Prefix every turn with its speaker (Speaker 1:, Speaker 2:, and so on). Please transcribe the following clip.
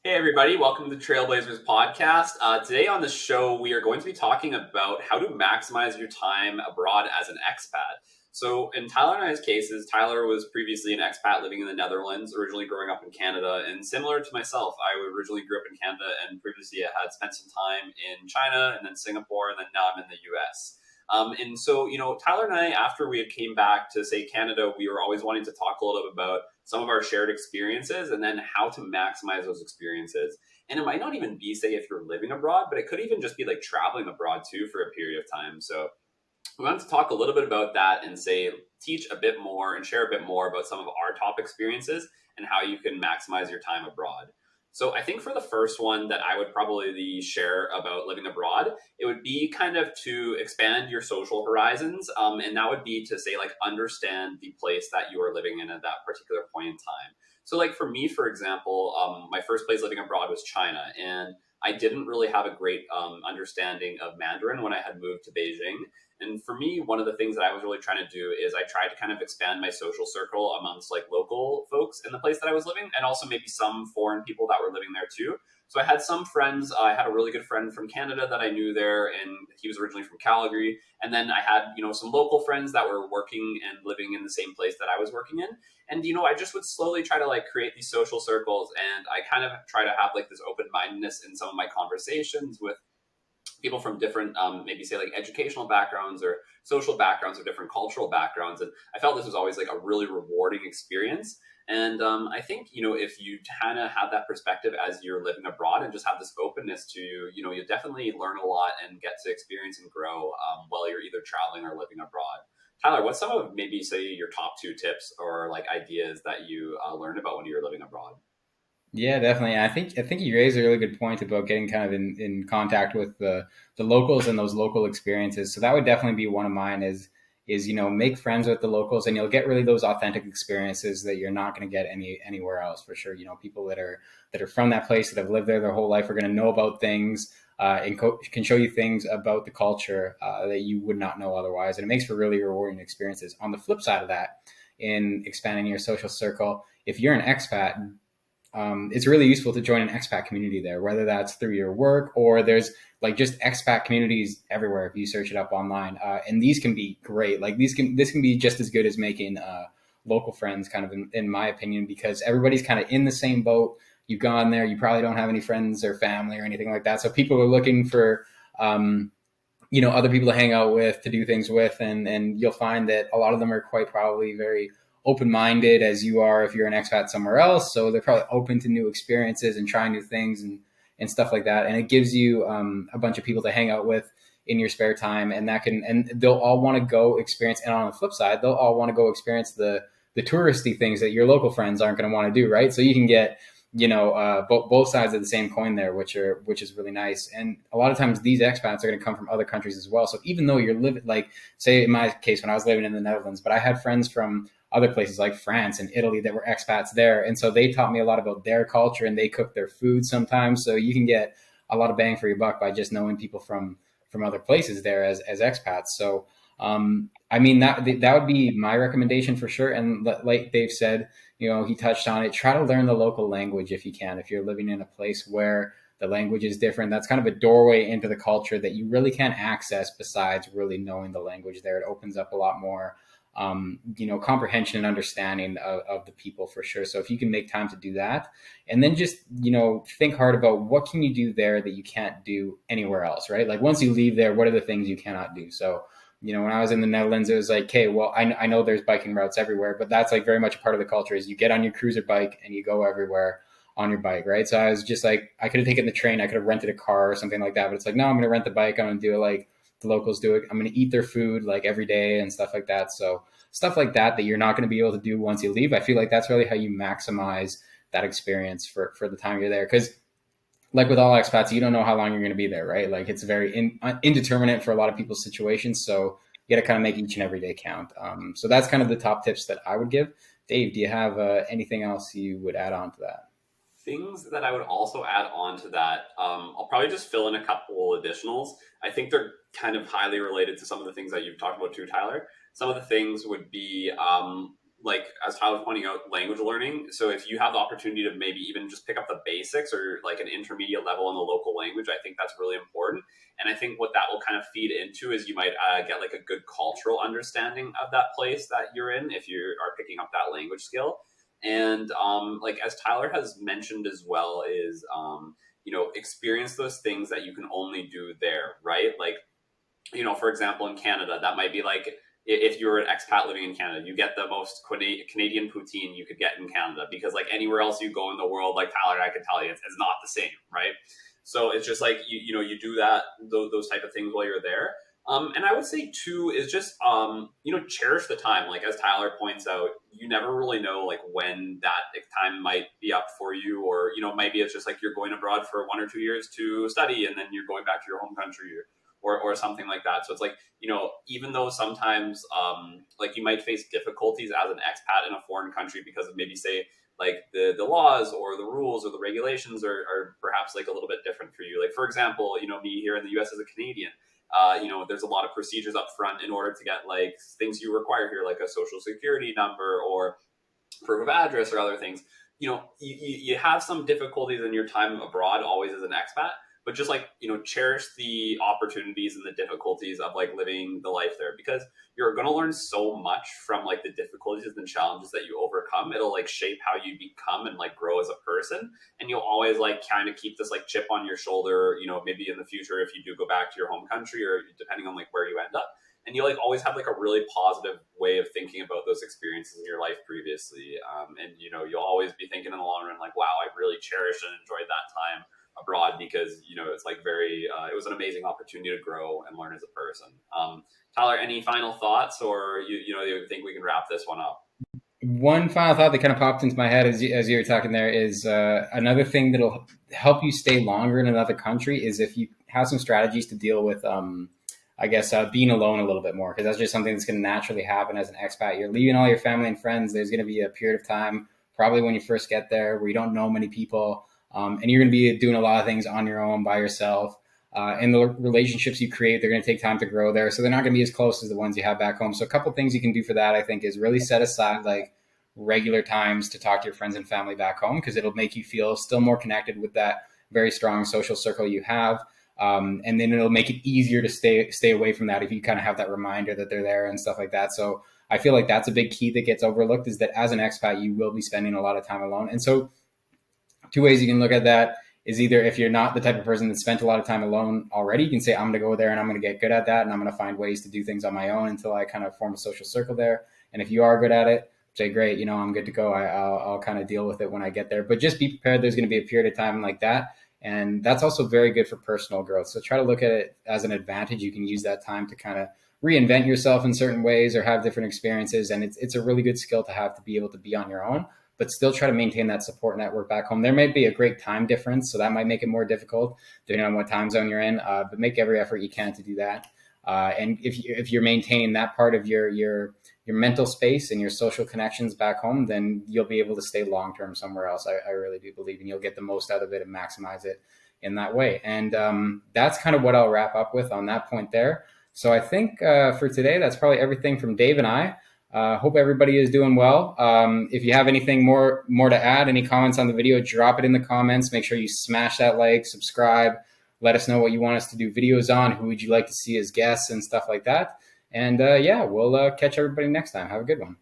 Speaker 1: Hey, everybody. Welcome to the Trailblazers podcast. Today on the show, we are going to be talking about how to maximize your time abroad as an expat. So, in Tyler and I's cases, Tyler was previously an expat living in the Netherlands, originally growing up in Canada. And similar to myself, I originally grew up in Canada and previously I had spent some time in China and then Singapore, and then now I'm in the US. And so, Tyler and I, after we had came back to, say, Canada, we were always wanting to talk a little bit about some of our shared experiences and then how to maximize those experiences. And it might not even be, say, if you're living abroad, but it could even just be like traveling abroad too for a period of time. So we wanted to talk a little bit about that and say, teach a bit more and share a bit more about some of our top experiences and how you can maximize your time abroad. So I think for the first one that I would probably share about living abroad, it would be kind of to expand your social horizons. And that would be to say, like, understand the place that you are living in at that particular point in time. So, like, for me, for example, my first place living abroad was China. And I didn't really have a great understanding of Mandarin when I had moved to Beijing. And for me, one of the things that I was really trying to do is I tried to kind of expand my social circle amongst like local folks in the place that I was living, and also maybe some foreign people that were living there too. So I had some friends. I had a really good friend from Canada that I knew there, and he was originally from Calgary. And then I had, some local friends that were working and living in the same place that I was working in. And, I just would slowly try to like create these social circles. And I kind of try to have like this open mindedness in some of my conversations with people from different, maybe say like educational backgrounds or social backgrounds or different cultural backgrounds. And I felt this was always like a really rewarding experience. And I think, if you kind of have that perspective as you're living abroad and just have this openness to, you definitely learn a lot and get to experience and grow while you're either traveling or living abroad. Tyler, what's some of maybe say your top two tips or like ideas that you learned about when you were living abroad?
Speaker 2: Yeah, definitely. I think you raised a really good point about getting kind of in contact with the locals and those local experiences. So that would definitely be one of mine is make friends with the locals and you'll get really those authentic experiences that you're not going to get anywhere else for sure. People that are from that place that have lived there their whole life are going to know about things and can show you things about the culture that you would not know otherwise, and it makes for really rewarding experiences. On the flip side of that, in expanding your social circle, if you're an expat, it's really useful to join an expat community there, whether that's through your work or there's like just expat communities everywhere if you search it up online. And these can be great. Like this can be just as good as making local friends, kind of in my opinion, because everybody's kind of in the same boat. You've gone there, you probably don't have any friends or family or anything like that. So people are looking for other people to hang out with, to do things with, and you'll find that a lot of them are quite probably very open-minded as you are if you're an expat somewhere else. So they're probably open to new experiences and trying new things and stuff like that. And it gives you a bunch of people to hang out with in your spare time, and they'll all want to go experience. And on the flip side, they'll all want to go experience the touristy things that your local friends aren't going to want to do, right? So you can get both sides of the same coin there, which is really nice. And a lot of times these expats are going to come from other countries as well. So even though you're living, like say in my case when I was living in the Netherlands, but I had friends from other places like France and Italy that were expats there, and so they taught me a lot about their culture and they cook their food sometimes. So you can get a lot of bang for your buck by just knowing people from other places there as expats. So I mean that would be my recommendation for sure. And like Dave said, he touched on it. Try to learn the local language if you can. If you're living in a place where the language is different, that's kind of a doorway into the culture that you really can't access besides really knowing the language there. It opens up a lot more, comprehension and understanding of the people for sure. So if you can make time to do that, and then just, think hard about what can you do there that you can't do anywhere else, right? Like once you leave there, what are the things you cannot do? So when I was in the Netherlands, it was like, okay, well, I know there's biking routes everywhere, but that's like very much a part of the culture is you get on your cruiser bike and you go everywhere on your bike, right? So I was just like, I could have taken the train, I could have rented a car or something like that, but it's like, no, I'm going to rent the bike. I'm going to do it like the locals do it. I'm going to eat their food like every day and stuff like that. So stuff like that you're not going to be able to do once you leave. I feel like that's really how you maximize that experience for the time you're there. Because like with all expats, you don't know how long you're going to be there, right? Like it's very indeterminate for a lot of people's situations. So you got to kind of make each and every day count. So that's kind of the top tips that I would give. Dave, do you have anything else you would add on to that?
Speaker 1: Things that I would also add on to that, I'll probably just fill in a couple additionals. I think they're kind of highly related to some of the things that you've talked about too, Tyler. Some of the things would be like as Tyler was pointing out, language learning. So if you have the opportunity to maybe even just pick up the basics or like an intermediate level in the local language, I think that's really important. And I think what that will kind of feed into is you might get like a good cultural understanding of that place that you're in if you are picking up that language skill. And like as Tyler has mentioned as well, is experience those things that you can only do there, right? Like, for example, in Canada, that might be like if you're an expat living in Canada, you get the most Canadian poutine you could get in Canada because like anywhere else you go in the world, like Tyler, I can tell you, it's not the same, right? So it's just like you do that those type of things while you're there. And I would say too is just cherish the time. Like as Tyler points out, you never really know like when that time might be up for you, or maybe it's just like you're going abroad for 1 or 2 years to study, and then you're going back to your home country, or something like that. So it's like, even though sometimes like you might face difficulties as an expat in a foreign country because of maybe say like the laws or the rules or the regulations are perhaps like a little bit different for you. Like for example, me here in the US as a Canadian, there's a lot of procedures up front in order to get like things you require here, like a social security number or proof of address or other things. You have some difficulties in your time abroad always as an expat, but just like cherish the opportunities and the difficulties of like living the life there, because you're going to learn so much from like the difficulties and challenges that you overcome. It'll like shape how you become and like grow as a person, and you'll always like kind of keep this like chip on your shoulder, maybe in the future if you do go back to your home country, or depending on like where you end up, and you like always have like a really positive way of thinking about those experiences in your life previously. And you'll always be thinking in the long run like, wow, I really cherished and enjoyed that time abroad, because it's like very it was an amazing opportunity to grow and learn as a person. Tyler, any final thoughts, or you think we can wrap this one up?
Speaker 2: One final thought that kind of popped into my head as you were talking there is another thing that'll help you stay longer in another country is if you have some strategies to deal with, I guess, being alone a little bit more, because that's just something that's going to naturally happen as an expat. You're leaving all your family and friends. There's going to be a period of time, probably when you first get there, where you don't know many people, and you're going to be doing a lot of things on your own by yourself. And the relationships you create, they're going to take time to grow there. So they're not going to be as close as the ones you have back home. So a couple things you can do for that, I think, is really set aside like regular times to talk to your friends and family back home, because it'll make you feel still more connected with that very strong social circle you have. And then it'll make it easier to stay away from that if you kind of have that reminder that they're there and stuff like that. So I feel like that's a big key that gets overlooked, is that as an expat, you will be spending a lot of time alone. And so two ways you can look at that is either if you're not the type of person that spent a lot of time alone already, you can say, I'm going to go there and I'm going to get good at that. And I'm going to find ways to do things on my own until I kind of form a social circle there. And if you are good at it, say, great, I'm good to go. I'll kind of deal with it when I get there. But just be prepared. There's going to be a period of time like that. And that's also very good for personal growth. So try to look at it as an advantage. You can use that time to kind of reinvent yourself in certain ways or have different experiences. And it's a really good skill to be able to be on your own, but still try to maintain that support network back home. There may be a great time difference, so that might make it more difficult depending on what time zone you're in, but make every effort you can to do that. And if you're maintaining that part of your mental space and your social connections back home, then you'll be able to stay long-term somewhere else. I really do believe, and you'll get the most out of it and maximize it in that way. And that's kind of what I'll wrap up with on that point there. So I think for today, that's probably everything from Dave and I. Hope everybody is doing well. If you have anything more to add, any comments on the video, drop it in the comments. Make sure you smash that like, subscribe. Let us know what you want us to do videos on. Who would you like to see as guests and stuff like that. And we'll catch everybody next time. Have a good one.